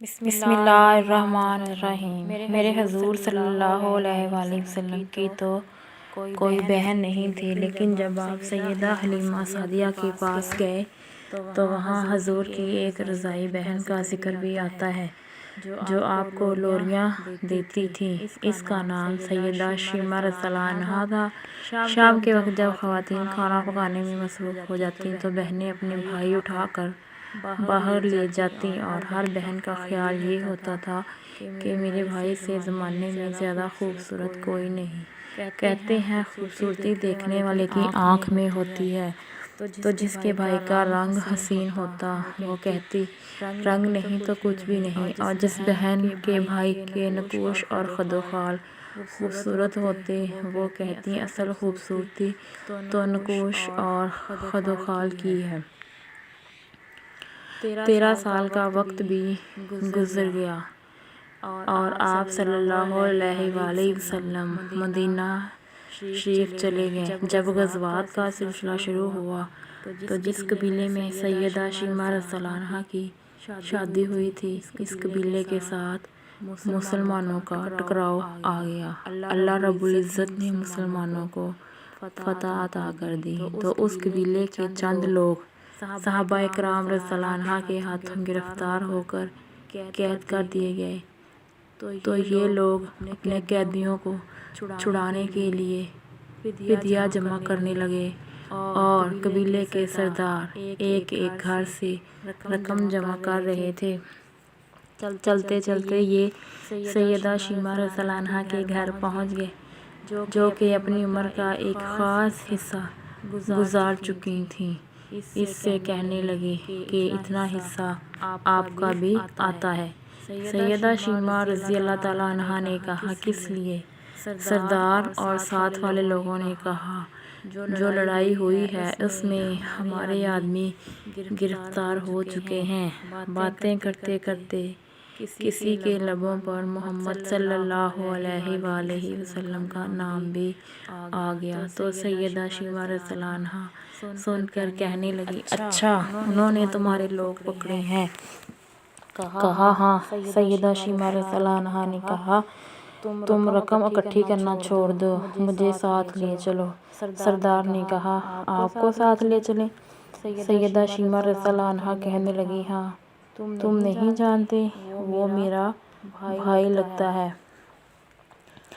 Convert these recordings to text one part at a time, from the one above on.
بسم اللہ الرحمن الرحیم۔ میرے حضور صلی اللہ علیہ وآلہ وسلم کی تو کوئی بہن نہیں تھی، لیکن جب آپ سیدہ حلیمہ سعدیہ کے پاس گئے تو وہاں حضور کی ایک رضاعی بہن کا ذکر بھی آتا ہے جو آپ کو لوریاں دیتی تھی۔ اس کا نام سیدہ شیمہ رضی اللہ عنہا تھا۔ شام کے وقت جب خواتین کھانا پکانے میں مصروف ہو جاتیں تو بہنیں اپنے بھائی اٹھا کر باہر لے جاتیں، اور ہر بہن کا خیال یہ ہوتا تھا کہ میرے بھائی سے زمانے میں زیادہ خوبصورت کوئی نہیں۔ کہتے ہیں خوبصورتی دیکھنے والے کی آنکھ میں ہوتی ہے، تو جس کے بھائی کا رنگ حسین ہوتا وہ کہتی رنگ نہیں تو کچھ بھی نہیں، اور جس بہن کے بھائی کے نقوش اور خد و خال خوبصورت ہوتے وہ کہتی اصل خوبصورتی تو نقوش اور خد و خال کی ہے۔ 13 سال کا وقت بھی گزر گیا اور آپ صلی اللہ علیہ وآلہ وسلم مدینہ شریف چلے گئے۔ جب غزوات کا سلسلہ شروع ہوا تو جس قبیلے میں سیدہ شیمہ رضی اللہ عنہا کی شادی ہوئی تھی، اس قبیلے کے ساتھ مسلمانوں کا ٹکراؤ آ گیا۔ اللہ رب العزت نے مسلمانوں کو فتح عطا کر دی تو اس قبیلے کے چند لوگ صحابہ کرام رضی اللہ عنہا کے ہاتھوں گرفتار ہو کر قید کر دیے گئے۔ تو یہ لوگ اپنے قیدیوں کو چھڑانے کے لیے فدیہ جمع کرنے لگے، اور قبیلے کے سردار ایک ایک گھر سے رقم جمع کر رہے تھے۔ چلتے چلتے یہ سیدہ شیمہ رضی اللہ عنہا کے گھر پہنچ گئے، جو کہ اپنی عمر کا ایک خاص حصہ گزار چکی تھیں۔ اس سے کہنے لگیں کہ اتنا حصہ آپ کا بھی آتا ہے۔ سیدہ شیمہ رضی اللہ تعالیٰ عنہا نے کہا کس لیے؟ سردار اور ساتھ والے لوگوں نے کہا جو لڑائی ہوئی ہے اس میں ہمارے آدمی گرفتار ہو چکے ہیں۔ باتیں کرتے کرتے کسی کے لبوں پر محمد صلی اللہ علیہ وآلہ وسلم کا نام بھی آ گیا تو سیدہ شیمہ رضی اللہ عنہا سن کر کہنے لگی اچھا انہوں نے تمہارے لوگ پکڑے ہیں؟ کہا ہاں۔ سیدہ شیمہ رضی اللہ عنہا نے کہا تم رقم اکٹھی کرنا چھوڑ دو، مجھے ساتھ لے چلو۔ سردار نے کہا آپ کو ساتھ لے چلیں؟ سیدہ شیمہ رضی اللہ عنہا کہنے لگی ہاں، تم نہیں جانتے وہ میرا بھائی لگتا ہے۔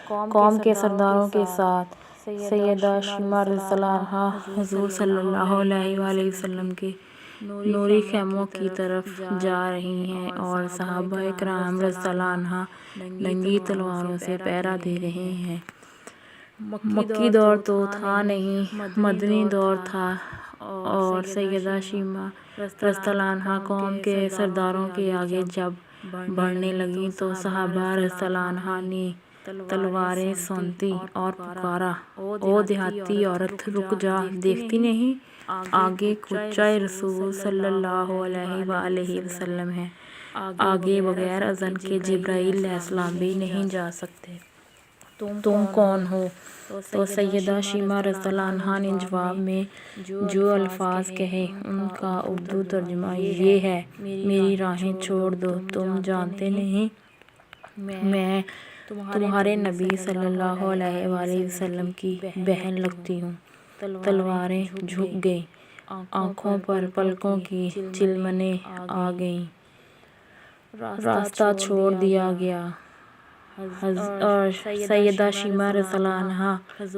قوم کے سرداروں کے ساتھ سیدہ شیمہ رضی اللہ عنہا حضور صلی اللہ علیہ وآلہ وسلم کے نوری خیموں کی طرف جا رہی ہیں، اور صحابہ کرام رضی اللہ عنہا ننگی تلواروں سے پہرا دے رہے ہیں۔ مکی دور تو تھا نہیں، مدنی دور تھا، اور سیدہ شیمہ رضی اللہ عنہا قوم کے سرداروں کے آگے جب بڑھنے لگیں تو صحابہ رضی اللہ عنہا نے تلواریں سونتی اور پکارا او دیہاتی عورت رک جا، دیکھتی نہیں آگے کھچہ رسول صلی اللہ علیہ وآلہ وسلم ہے، آگے بغیر اذن کے جبرائیل علیہ السلام بھی نہیں جا سکتے، تم کون ہو؟ تو سیدہ شیمہ رضی اللہ عنہا نے جواب میں جو الفاظ کہے ان کا اردو ترجمہ یہ ہے میری راہیں چھوڑ دو، تم جانتے نہیں میں تمہارے نبی صلی اللہ علیہ وآلہ وسلم کی بہن لگتی ہوں۔ تلواریں جھک گئیں، آنکھوں پر پلکوں کی چلمنیں آ گئیں، راستہ چھوڑ دیا گیا، اور سیدہ شیمہ رضی اللہ عنہا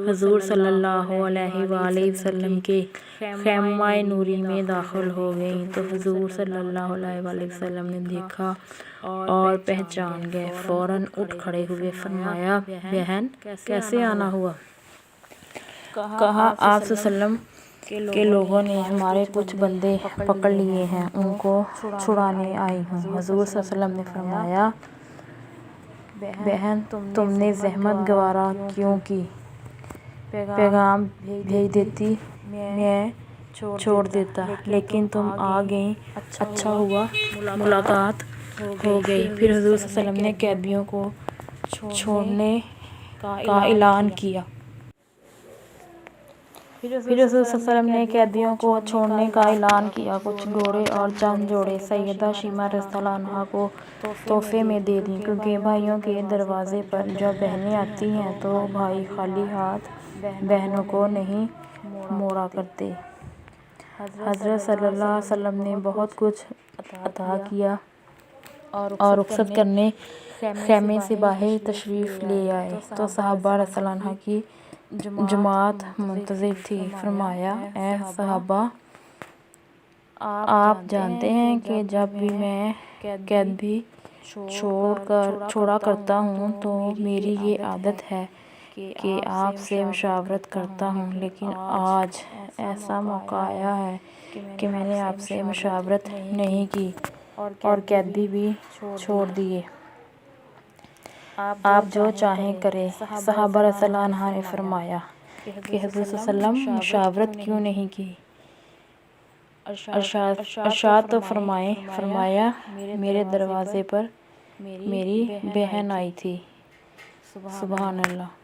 حضور صلی اللہ علیہ وآلہ وسلم کے خیمہ نوری میں داخل ہو گئیں تو حضور صلی اللہ علیہ وآلہ وسلم نے دیکھا اور پہچان گئے، فوراً اٹھ کھڑے ہوئے، فرمایا بہن کیسے آنا ہوا؟ کہا آپ صلی اللہ علیہ وسلم کے لوگوں نے ہمارے کچھ بندے پکڑ لیے ہیں، ان کو چھڑانے آئی ہوں۔ حضور صلی اللہ علیہ وسلم نے فرمایا بہن تم نے زحمت گوارا کیوں کی؟ پیغام بھیج دیتی میں چھوڑ دیتا، لیکن تم آ گئیں، اچھا ہوا ملاقات ہو گئی۔ پھر حضور صلی اللہ علیہ وسلم نے قیدیوں کو چھوڑنے کا اعلان کیا۔ پھر رسول صلی اللہ علیہ وسلم نے قیدیوں کو چھوڑنے کا اعلان کیا۔ کچھ گھوڑے اور چند جوڑے سیدہ شیمہ رضی اللہ عنہا کو تحفے میں دے دیں، کیونکہ بھائیوں کے دروازے پر جب بہنیں آتی ہیں تو بھائی خالی ہاتھ بہنوں کو نہیں موڑا کرتے۔ حضرت صلی اللہ علیہ وسلم نے بہت کچھ عطا کیا اور رخصت کرنے خیمے سے باہر تشریف لے آئے تو صحابہ رضی اللہ عنہ کی جماعت منتظر تھی۔ فرمایا، اے صحابہ، آپ جانتے ہیں کہ جب بھی میں قید بھی چھوڑا کرتا ہوں تو میری یہ عادت ہے کہ آپ سے مشاورت کرتا ہوں، لیکن آج ایسا موقع آیا ہے کہ میں نے آپ سے مشاورت نہیں کی اور قیدی بھی چھوڑ دیے۔ آپ جو چاہیں کریں۔ صحابہ رضی اللہ عنہ نے فرمایا کہ حضرت صلی اللہ علیہ وسلم مشاورت کیوں نہیں کی؟ ارشاد تو فرمایا میرے دروازے پر میری بہن آئی تھی۔ سبحان اللہ۔